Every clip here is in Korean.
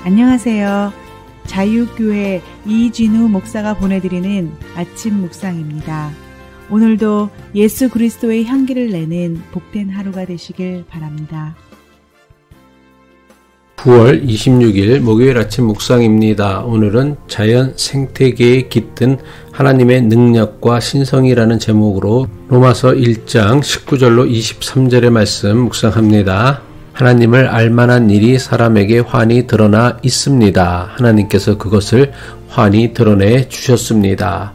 안녕하세요. 자유교회 이진우 목사가 보내드리는 아침 묵상입니다. 오늘도 예수 그리스도의 향기를 내는 복된 하루가 되시길 바랍니다. 9월 26일 목요일 아침 묵상입니다. 오늘은 자연 생태계에 깃든 하나님의 능력과 신성이라는 제목으로 로마서 1장 19절로 23절의 말씀 묵상합니다. 하나님을 알만한 일이 사람에게 환히 드러나 있습니다. 하나님께서 그것을 환히 드러내 주셨습니다.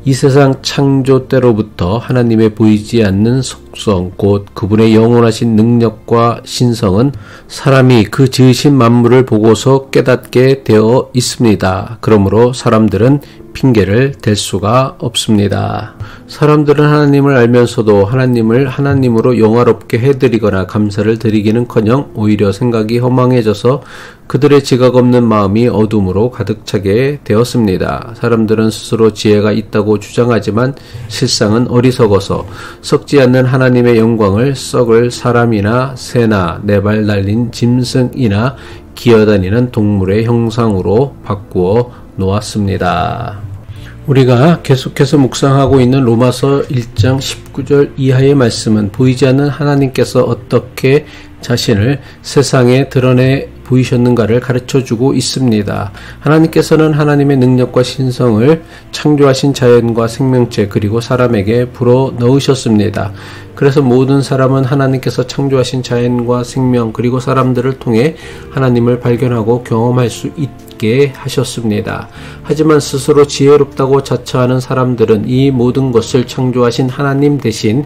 이 세상 창조 때로부터 하나님의 보이지 않는 속성, 곧 그분의 영원하신 능력과 신성은 사람이 그 지으신 만물을 보고서 깨닫게 되어 있습니다. 그러므로 사람들은 핑계를 댈 수가 없습니다. 사람들은 하나님을 알면서도 하나님을 하나님으로 영화롭게 해드리거나 감사를 드리기는커녕 오히려 생각이 허망해져서 그들의 지각 없는 마음이 어둠으로 가득 차게 되었습니다. 사람들은 스스로 지혜가 있다고 주장하지만 실상은 어리석어서 썩지 않는 하나님의 영광을 썩을 사람이나 새나 네 발 달린 짐승이나 기어다니는 동물의 형상으로 바꾸어 놓았습니다. 우리가 계속해서 묵상하고 있는 로마서 1장 19절 이하의 말씀은 보이지 않는 하나님께서 어떻게 자신을 세상에 드러내 보이셨는가를 가르쳐주고 있습니다. 하나님께서는 하나님의 능력과 신성을 창조하신 자연과 생명체 그리고 사람에게 불어넣으셨습니다. 그래서 모든 사람은 하나님께서 창조하신 자연과 생명 그리고 사람들을 통해 하나님을 발견하고 경험할 수 있게 하셨습니다. 하지만 스스로 지혜롭다고 자처하는 사람들은 이 모든 것을 창조하신 하나님 대신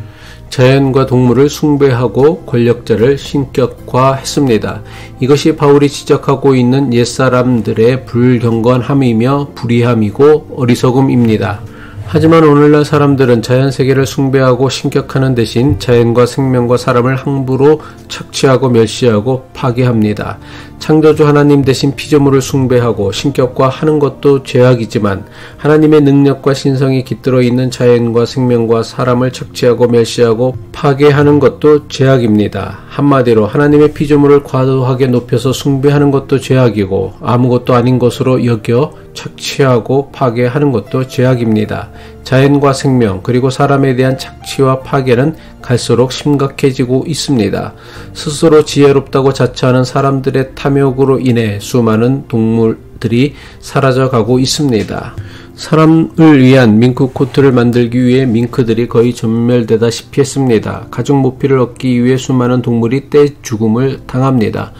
자연과 동물을 숭배하고 권력자를 신격화했습니다. 이것이 바울이 지적하고 있는 옛사람들의 불경건함이며 불의함이고 어리석음입니다. 하지만 오늘날 사람들은 자연세계를 숭배하고 신격하는 대신 자연과 생명과 사람을 함부로 착취하고 멸시하고 파괴합니다. 창조주 하나님 대신 피조물을 숭배하고 신격화하는 것도 죄악이지만 하나님의 능력과 신성이 깃들어 있는 자연과 생명과 사람을 착취하고 멸시하고 파괴하는 것도 죄악입니다. 한마디로 하나님의 피조물을 과도하게 높여서 숭배하는 것도 죄악이고 아무것도 아닌 것으로 여겨 착취하고 파괴하는 것도 죄악입니다. 자연과 생명 그리고 사람에 대한 착취와 파괴는 갈수록 심각해지고 있습니다. 스스로 지혜롭다고 자처하는 사람들의 탐욕으로 인해 수많은 동물들이 사라져가고 있습니다. 사람을 위한 밍크 코트를 만들기 위해 밍크들이 거의 전멸되다시피 했습니다. 가죽 모피를 얻기 위해 수많은 동물이 떼 죽음을 당합니다.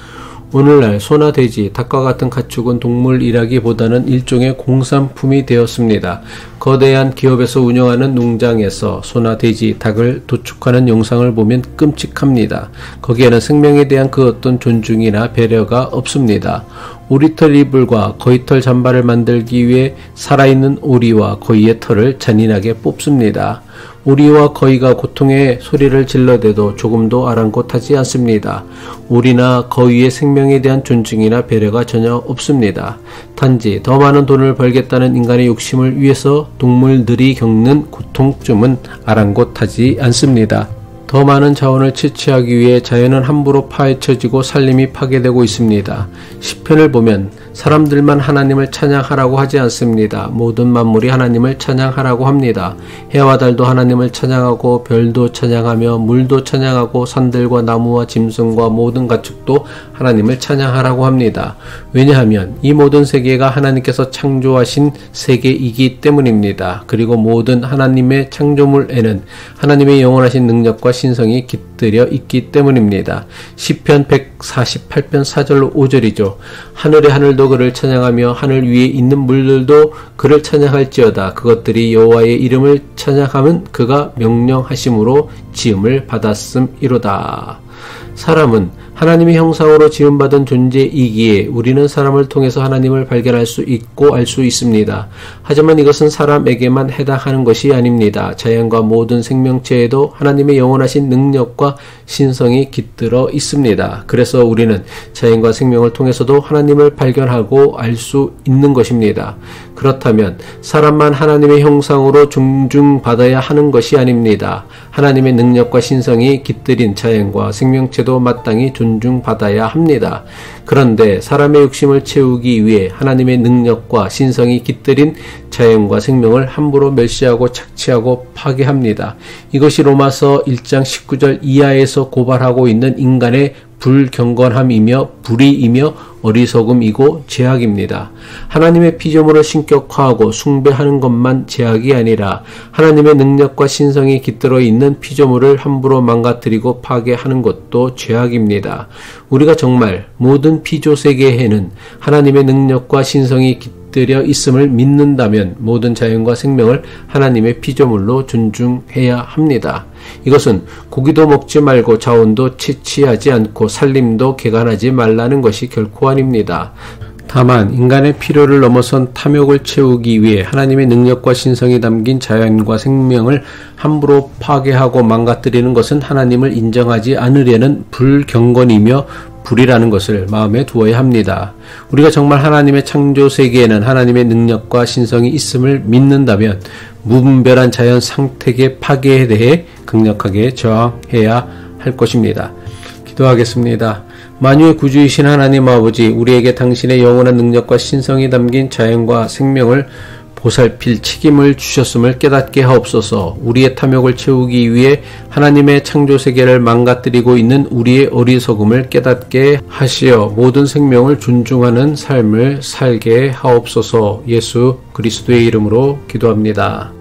오늘날 소나 돼지, 닭과 같은 가축은 동물이라기보다는 일종의 공산품이 되었습니다. 거대한 기업에서 운영하는 농장에서 소나 돼지, 닭을 도축하는 영상을 보면 끔찍합니다. 거기에는 생명에 대한 그 어떤 존중이나 배려가 없습니다. 오리털 이불과 거위털 잠바를 만들기 위해 살아있는 오리와 거위의 털을 잔인하게 뽑습니다. 오리와 거위가 고통의 소리를 질러대도 조금도 아랑곳하지 않습니다. 오리나 거위의 생명에 대한 존중이나 배려가 전혀 없습니다. 단지 더 많은 돈을 벌겠다는 인간의 욕심을 위해서 동물들이 겪는 고통쯤은 아랑곳하지 않습니다. 더 많은 자원을 채취하기 위해 자연은 함부로 파헤쳐지고 산림이 파괴되고 있습니다. 시편을 보면 사람들만 하나님을 찬양하라고 하지 않습니다. 모든 만물이 하나님을 찬양하라고 합니다. 해와 달도 하나님을 찬양하고 별도 찬양하며 물도 찬양하고 산들과 나무와 짐승과 모든 가축도 하나님을 찬양하라고 합니다. 왜냐하면 이 모든 세계가 하나님께서 창조하신 세계이기 때문입니다. 그리고 모든 하나님의 창조물에는 하나님의 영원하신 능력과 신성이 깃들여 있기 때문입니다. 시편 148편 4절로 5절이죠. 하늘의 하늘도 그를 찬양하며 하늘 위에 있는 물들도 그를 찬양할지어다. 그것들이 여호와의 이름을 찬양하면 그가 명령하심으로 지음을 받았음이로다. 사람은 하나님의 형상으로 지음받은 존재이기에 우리는 사람을 통해서 하나님을 발견할 수 있고 알 수 있습니다. 하지만 이것은 사람에게만 해당하는 것이 아닙니다. 자연과 모든 생명체에도 하나님의 영원하신 능력과 신성이 깃들어 있습니다. 그래서 우리는 자연과 생명을 통해서도 하나님을 발견하고 알 수 있는 것입니다. 그렇다면 사람만 하나님의 형상으로 존중받아야 하는 것이 아닙니다. 하나님의 능력과 신성이 깃들인 자연과 생명체도 속에도 마땅히 존중받아야 합니다. 그런데 사람의 욕심을 채우기 위해 하나님의 능력과 신성이 깃들인 자연과 생명을 함부로 멸시하고 착취하고 파괴합니다. 이것이 로마서 1장 19절 이하에서 고발하고 있는 인간의 불경건함이며 불의이며 어리석음이고 죄악입니다. 하나님의 피조물을 신격화하고 숭배하는 것만 죄악이 아니라 하나님의 능력과 신성이 깃들어 있는 피조물을 함부로 망가뜨리고 파괴하는 것도 죄악입니다. 우리가 정말 모든 피조 세계에는 하나님의 능력과 신성이 깃들여 있음을 믿는다면 모든 자연과 생명을 하나님의 피조물로 존중해야 합니다. 이것은 고기도 먹지 말고 자원도 채취하지 않고 살림도 개간하지 말라는 것이 결코 아닙니다. 다만 인간의 필요를 넘어선 탐욕을 채우기 위해 하나님의 능력과 신성이 담긴 자연과 생명을 함부로 파괴하고 망가뜨리는 것은 하나님을 인정하지 않으려는 불경건이며 불이라는 것을 마음에 두어야 합니다. 우리가 정말 하나님의 창조 세계에는 하나님의 능력과 신성이 있음을 믿는다면 무분별한 자연 생태계 파괴에 대해 강력하게 저항해야 할 것입니다. 기도하겠습니다. 만유의 구주이신 하나님 아버지, 우리에게 당신의 영원한 능력과 신성이 담긴 자연과 생명을 보살필 책임을 주셨음을 깨닫게 하옵소서. 우리의 탐욕을 채우기 위해 하나님의 창조 세계를 망가뜨리고 있는 우리의 어리석음을 깨닫게 하시어 모든 생명을 존중하는 삶을 살게 하옵소서. 예수 그리스도의 이름으로 기도합니다.